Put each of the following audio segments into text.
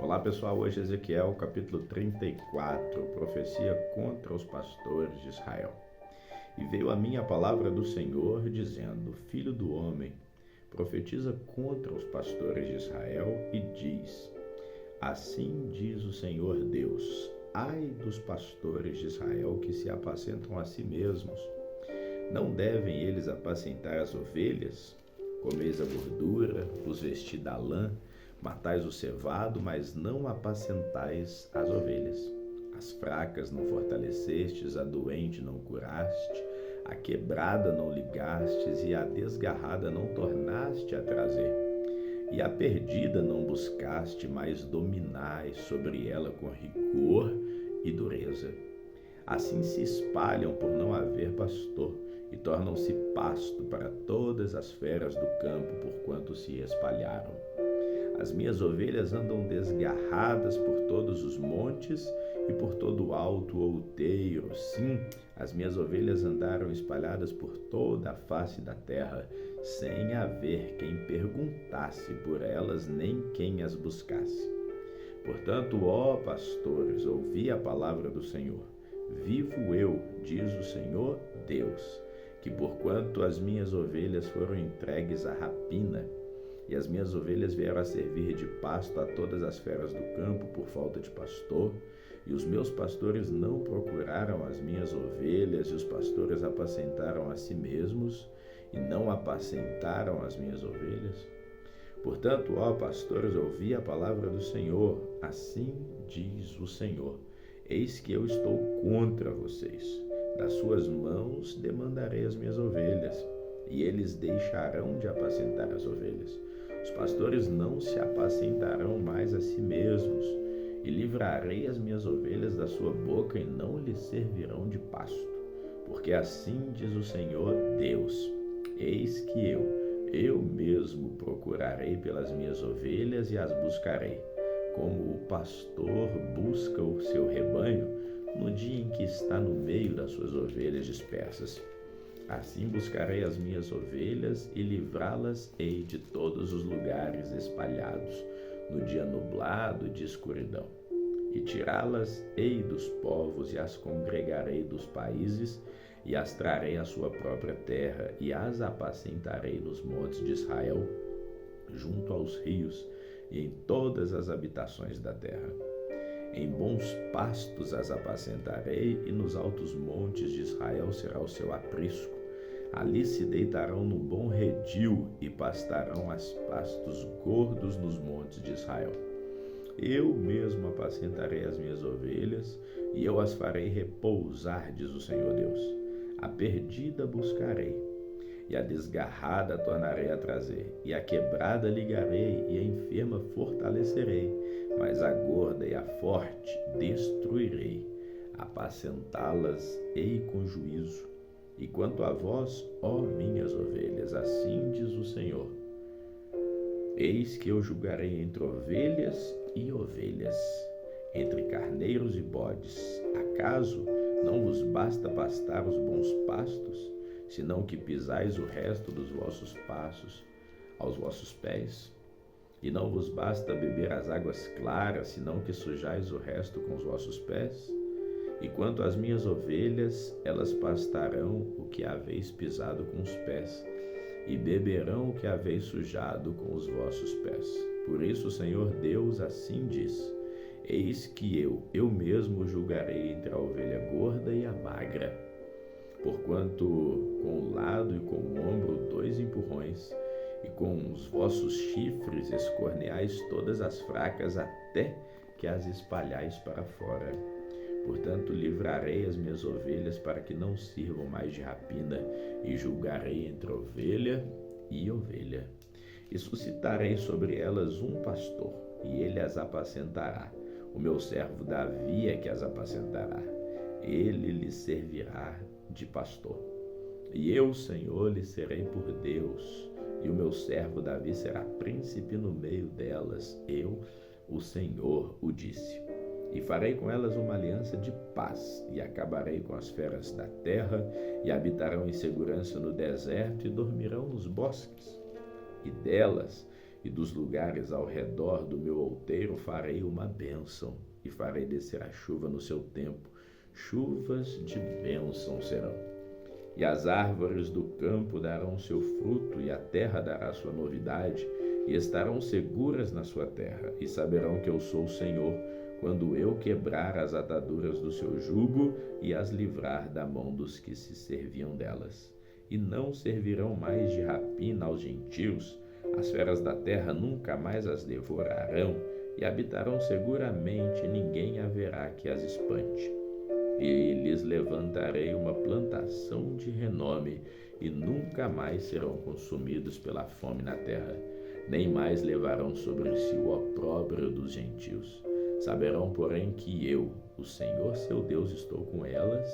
Olá pessoal, hoje Ezequiel capítulo 34, profecia contra os pastores de Israel. E veio a mim a palavra do Senhor, dizendo: Filho do homem, profetiza contra os pastores de Israel e diz: Assim diz o Senhor Deus: Ai dos pastores de Israel que se apacentam a si mesmos. Não devem eles apacentar as ovelhas? Comeis a gordura, vos vestis da lã, matais o cevado, mas não apacentais as ovelhas. As fracas não fortalecestes, a doente não curaste, a quebrada não ligastes, e a desgarrada não tornaste a trazer. E a perdida não buscaste, mas dominais sobre ela com rigor e dureza. Assim se espalham por não haver pastor, e tornam-se pasto para todas as feras do campo, porquanto se espalharam. As minhas ovelhas andam desgarradas por todos os montes e por todo o alto outeiro. Sim, as minhas ovelhas andaram espalhadas por toda a face da terra, sem haver quem perguntasse por elas, nem quem as buscasse. Portanto, ó pastores, ouvi a palavra do Senhor. Vivo eu, diz o Senhor Deus, que porquanto as minhas ovelhas foram entregues à rapina, e as minhas ovelhas vieram a servir de pasto a todas as feras do campo por falta de pastor, e os meus pastores não procuraram as minhas ovelhas, e os pastores apacentaram a si mesmos, e não apacentaram as minhas ovelhas. Portanto, ó pastores, ouvi a palavra do Senhor, assim diz o Senhor: Eis que eu estou contra vocês. Das suas mãos demandarei as minhas ovelhas, e eles deixarão de apacentar as ovelhas. Os pastores não se apacentarão mais a si mesmos, e livrarei as minhas ovelhas da sua boca, e não lhes servirão de pasto. Porque assim diz o Senhor Deus: Eis que eu mesmo procurarei pelas minhas ovelhas e as buscarei, como o pastor busca o seu rebanho no dia em que está no meio das suas ovelhas dispersas. Assim buscarei as minhas ovelhas e livrá-las-ei de todos os lugares espalhados, no dia nublado de escuridão. E tirá-las-ei dos povos e as congregarei dos países, e as trarei à sua própria terra, e as apacentarei nos montes de Israel, junto aos rios, e em todas as habitações da terra. Em bons pastos as apacentarei, e nos altos montes de Israel será o seu aprisco. Ali se deitarão no bom redil, e pastarão as pastos gordos nos montes de Israel. Eu mesmo apacentarei as minhas ovelhas, e eu as farei repousar, diz o Senhor Deus. A perdida buscarei, e a desgarrada tornarei a trazer, e a quebrada ligarei, e a enferma fortalecerei, mas a gorda e a forte destruirei. Apacentá-las-ei com juízo. E quanto a vós, ó minhas ovelhas, assim diz o Senhor: Eis que eu julgarei entre ovelhas e ovelhas, entre carneiros e bodes. Acaso não vos basta pastar os bons pastos, senão que pisais o resto dos vossos passos aos vossos pés? E não vos basta beber as águas claras, senão que sujais o resto com os vossos pés? E quanto às minhas ovelhas, elas pastarão o que haveis pisado com os pés, e beberão o que haveis sujado com os vossos pés. Por isso o Senhor Deus assim diz: Eis que eu mesmo julgarei entre a ovelha gorda e a magra. Porquanto com o lado e com o ombro 2 empurrões, e com os vossos chifres escorneais todas as fracas, até que as espalhais para fora. Portanto, livrarei as minhas ovelhas para que não sirvam mais de rapina, e julgarei entre ovelha e ovelha. E suscitarei sobre elas um pastor, e ele as apacentará. O meu servo Davi é que as apacentará. Ele lhes servirá de pastor. E eu, Senhor, lhes serei por Deus, e o meu servo Davi será príncipe no meio delas. Eu, o Senhor, o disse. E farei com elas uma aliança de paz, e acabarei com as feras da terra, e habitarão em segurança no deserto, e dormirão nos bosques. E delas e dos lugares ao redor do meu outeiro farei uma bênção, e farei descer a chuva no seu tempo, chuvas de bênção serão. E as árvores do campo darão seu fruto, e a terra dará sua novidade, e estarão seguras na sua terra, e saberão que eu sou o Senhor, quando eu quebrar as ataduras do seu jugo e as livrar da mão dos que se serviam delas. E não servirão mais de rapina aos gentios, as feras da terra nunca mais as devorarão, e habitarão seguramente, e ninguém haverá que as espante. E lhes levantarei uma plantação de renome, e nunca mais serão consumidos pela fome na terra, nem mais levarão sobre si o opróbrio dos gentios. Saberão, porém, que eu, o Senhor seu Deus, estou com elas,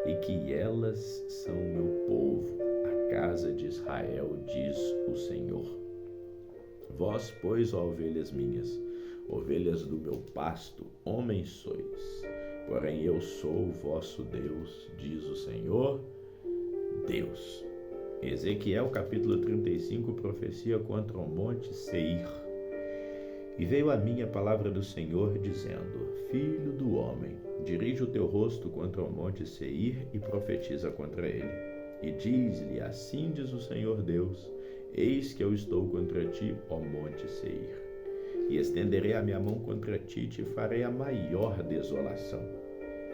e que elas são meu povo, a casa de Israel, diz o Senhor. Vós, pois, ó ovelhas minhas, ovelhas do meu pasto, homens sois, porém eu sou o vosso Deus, diz o Senhor, Deus. Ezequiel capítulo 35, profecia contra o monte Seir. E veio a mim a palavra do Senhor, dizendo: Filho do homem, dirige o teu rosto contra o monte Seir e profetiza contra ele. E diz-lhe: Assim diz o Senhor Deus: Eis que eu estou contra ti, ó monte Seir. E estenderei a minha mão contra ti e te farei a maior desolação.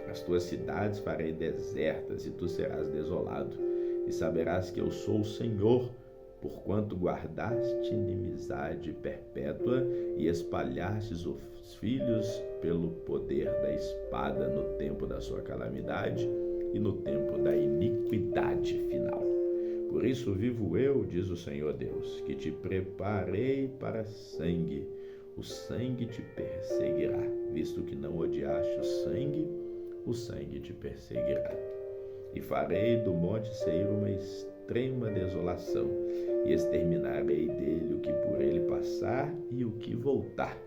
As tuas cidades farei desertas e tu serás desolado. E saberás que eu sou o Senhor, porquanto guardaste inimizade perpétua e espalhastes os filhos pelo poder da espada no tempo da sua calamidade e no tempo da iniquidade final. Por isso vivo eu, diz o Senhor Deus, que te preparei para sangue. O sangue te perseguirá, visto que não odiaste o sangue te perseguirá. E farei do monte Seir uma extrema desolação, e exterminarei dele o que por ele passar e o que voltar.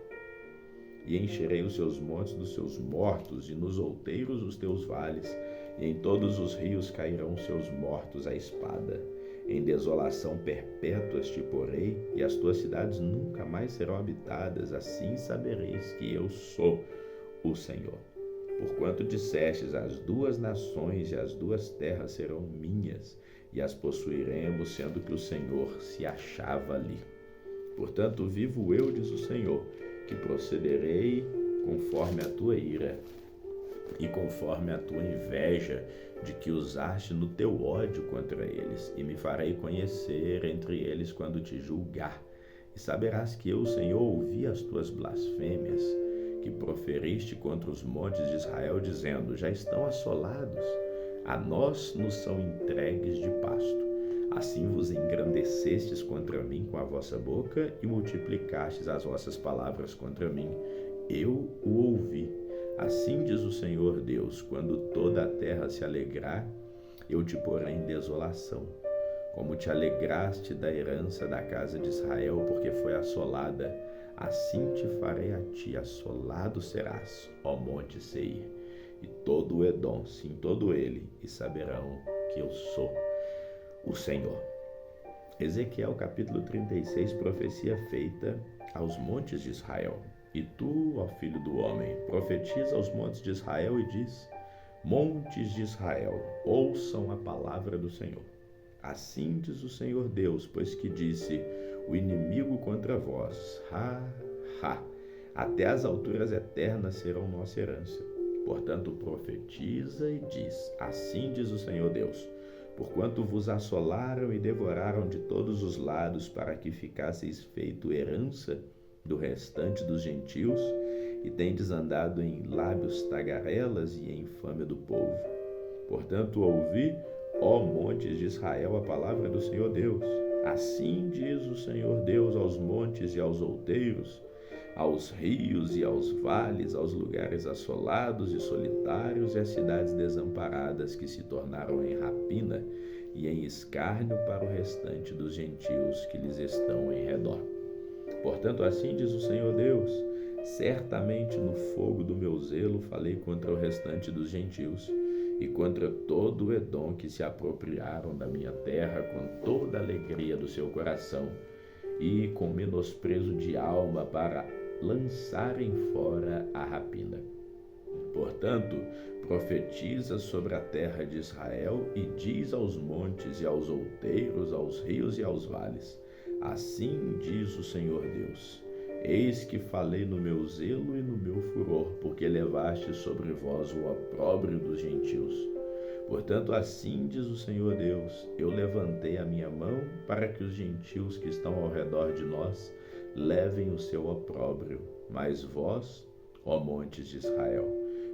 E encherei os seus montes dos seus mortos, e nos outeiros os teus vales, e em todos os rios cairão seus mortos à espada. Em desolação perpétua te porei, e as tuas cidades nunca mais serão habitadas, assim sabereis que eu sou o Senhor. Porquanto dissestes: as duas nações e as duas terras serão minhas, e as possuiremos, sendo que o Senhor se achava ali. Portanto, vivo eu, diz o Senhor, que procederei conforme a tua ira e conforme a tua inveja de que usaste no teu ódio contra eles, e me farei conhecer entre eles quando te julgar. E saberás que eu, o Senhor, ouvi as tuas blasfêmias, que proferiste contra os montes de Israel, dizendo: já estão assolados, a nós nos são entregues de pasto. Assim vos engrandecestes contra mim com a vossa boca e multiplicastes as vossas palavras contra mim. Eu o ouvi. Assim diz o Senhor Deus: quando toda a terra se alegrar, eu te porei em desolação. Como te alegraste da herança da casa de Israel, porque foi assolada, assim te farei a ti, assolado serás, ó monte Seir, e todo o Edom, sim, todo ele, e saberão que eu sou o Senhor. Ezequiel capítulo 36, profecia feita aos montes de Israel. E tu, ó filho do homem, profetiza aos montes de Israel e diz: montes de Israel, ouçam a palavra do Senhor. Assim diz o Senhor Deus, pois que disse: o inimigo contra vós, até as alturas eternas serão nossa herança. Portanto, profetiza e diz: assim diz o Senhor Deus: porquanto vos assolaram e devoraram de todos os lados, para que ficasseis feito herança do restante dos gentios, e tendes andado em lábios tagarelas e em infâmia do povo. Portanto, ouvi, ó montes de Israel, a palavra do Senhor Deus. Assim diz o Senhor Deus aos montes e aos outeiros, aos rios e aos vales, aos lugares assolados e solitários e às cidades desamparadas que se tornaram em rapina e em escárnio para o restante dos gentios que lhes estão em redor. Portanto, assim diz o Senhor Deus: certamente no fogo do meu zelo falei contra o restante dos gentios e contra todo o Edom que se apropriaram da minha terra com toda a alegria do seu coração, e com menosprezo de alma para lançarem fora a rapina. Portanto, profetiza sobre a terra de Israel e diz aos montes e aos outeiros, aos rios e aos vales: assim diz o Senhor Deus: eis que falei no meu zelo e no meu furor, porque levaste sobre vós o opróbrio dos gentios. Portanto, assim diz o Senhor Deus: eu levantei a minha mão para que os gentios que estão ao redor de nós levem o seu opróbrio. Mas vós, ó montes de Israel,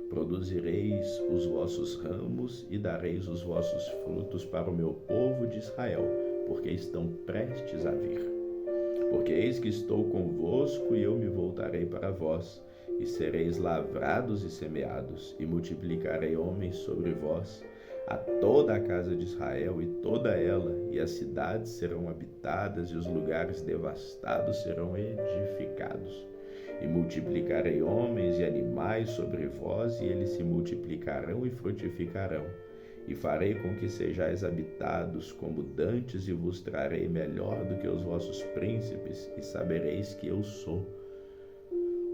produzireis os vossos ramos e dareis os vossos frutos para o meu povo de Israel, porque estão prestes a vir. Porque eis que estou convosco e eu me voltarei para vós, e sereis lavrados e semeados, e multiplicarei homens sobre vós, a toda a casa de Israel e toda ela, e as cidades serão habitadas e os lugares devastados serão edificados. E multiplicarei homens e animais sobre vós, e eles se multiplicarão e frutificarão. E farei com que sejais habitados como dantes, e vos trarei melhor do que os vossos príncipes, e sabereis que eu sou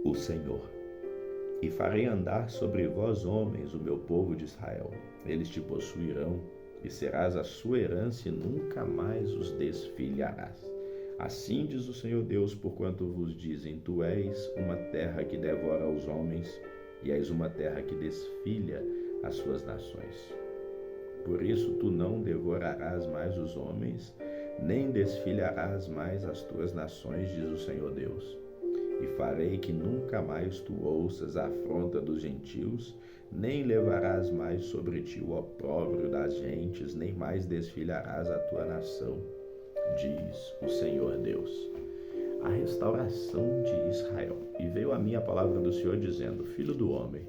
o Senhor. E farei andar sobre vós homens, o meu povo de Israel. Eles te possuirão, e serás a sua herança, e nunca mais os desfilharás. Assim diz o Senhor Deus, porquanto vos dizem: tu és uma terra que devora os homens, e és uma terra que desfilha as suas nações. Por isso tu não devorarás mais os homens, nem desfilharás mais as tuas nações, diz o Senhor Deus. E farei que nunca mais tu ouças a afronta dos gentios, nem levarás mais sobre ti o opróbrio das gentes, nem mais desfilharás a tua nação, diz o Senhor Deus. A restauração de Israel. E veio a mim a palavra do Senhor dizendo: filho do homem,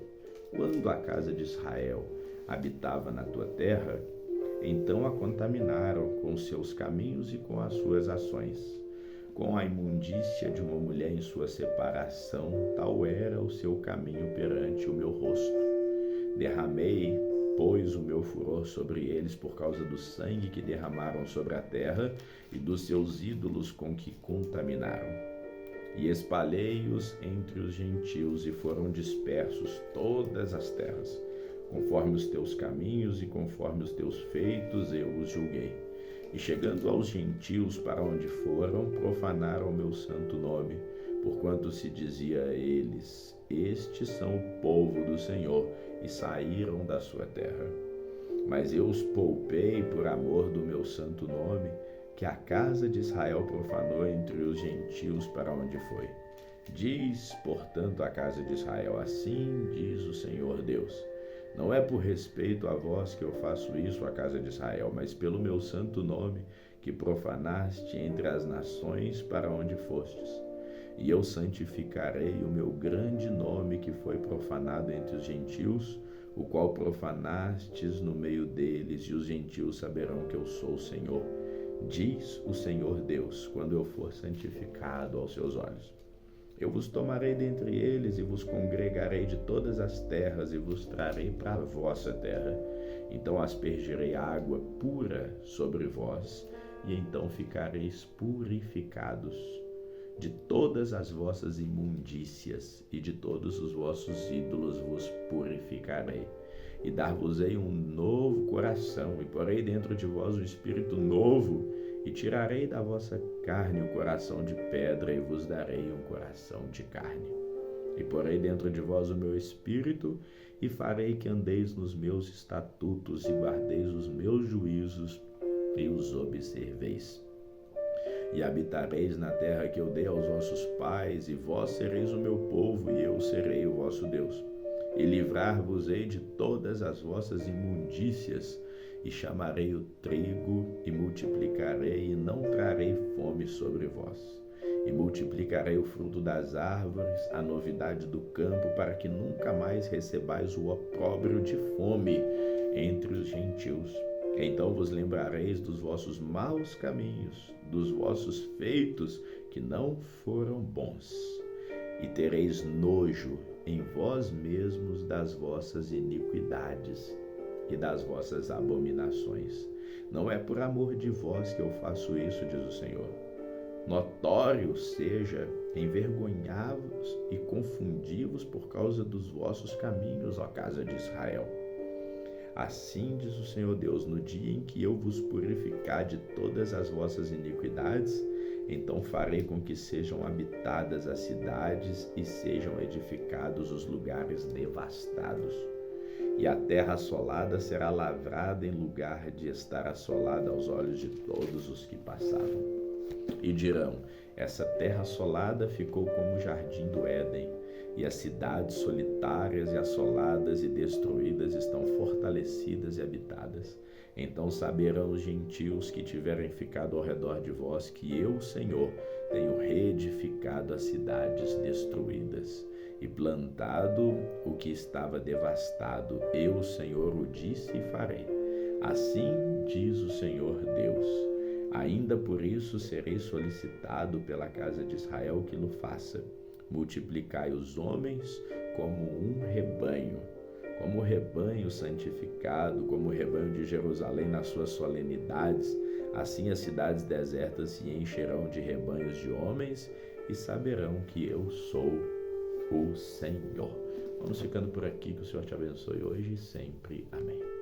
quando a casa de Israel habitava na tua terra, então a contaminaram com seus caminhos e com as suas ações. Com a imundícia de uma mulher em sua separação, tal era o seu caminho perante o meu rosto. Derramei, pois, o meu furor sobre eles por causa do sangue que derramaram sobre a terra e dos seus ídolos com que contaminaram. E espalhei-os entre os gentios, e foram dispersos todas as terras. Conforme os teus caminhos e conforme os teus feitos eu os julguei. E chegando aos gentios para onde foram, profanaram o meu santo nome, porquanto se dizia a eles: estes são o povo do Senhor, e saíram da sua terra. Mas eu os poupei por amor do meu santo nome, que a casa de Israel profanou entre os gentios para onde foi. Diz, portanto, a casa de Israel: assim diz o Senhor Deus: não é por respeito a vós que eu faço isso, a casa de Israel, mas pelo meu santo nome, que profanaste entre as nações para onde fostes. E eu santificarei o meu grande nome que foi profanado entre os gentios, o qual profanastes no meio deles, e os gentios saberão que eu sou o Senhor, diz o Senhor Deus, quando eu for santificado aos seus olhos. Eu vos tomarei dentre eles e vos congregarei de todas as terras e vos trarei para a vossa terra. Então aspergirei água pura sobre vós, e então ficareis purificados. De todas as vossas imundícias e de todos os vossos ídolos vos purificarei. E dar-vos-ei um novo coração, e porei dentro de vós um espírito novo, e tirarei da vossa carne o coração de pedra, e vos darei um coração de carne. E porei dentro de vós o meu espírito, e farei que andeis nos meus estatutos, e guardeis os meus juízos, e os observeis. E habitareis na terra que eu dei aos vossos pais, e vós sereis o meu povo, e eu serei o vosso Deus. E livrar-vos-ei de todas as vossas imundícias, e chamarei o trigo, e multiplicarei, e não trarei fome sobre vós. E multiplicarei o fruto das árvores, a novidade do campo, para que nunca mais recebais o opróbrio de fome entre os gentios. Então vos lembrareis dos vossos maus caminhos, dos vossos feitos que não foram bons, e tereis nojo em vós mesmos das vossas iniquidades e das vossas abominações. Não é por amor de vós que eu faço isso, diz o Senhor. Notório seja envergonhar-vos e confundi-vos por causa dos vossos caminhos, ó casa de Israel. Assim diz o Senhor Deus: no dia em que eu vos purificar de todas as vossas iniquidades, então farei com que sejam habitadas as cidades e sejam edificados os lugares devastados. E a terra assolada será lavrada em lugar de estar assolada aos olhos de todos os que passavam. E dirão: essa terra assolada ficou como o jardim do Éden, e as cidades solitárias e assoladas e destruídas estão fortalecidas e habitadas. Então saberão os gentios que tiverem ficado ao redor de vós que eu, Senhor, tenho reedificado as cidades destruídas e plantado o que estava devastado. Eu, Senhor, o disse e farei. Assim diz o Senhor Deus. Ainda por isso serei solicitado pela casa de Israel que lo faça. Multiplicai os homens como um rebanho, como o rebanho santificado, como o rebanho de Jerusalém nas suas solenidades. Assim as cidades desertas se encherão de rebanhos de homens e saberão que eu sou o Senhor. Vamos ficando por aqui, que o Senhor te abençoe hoje e sempre. Amém.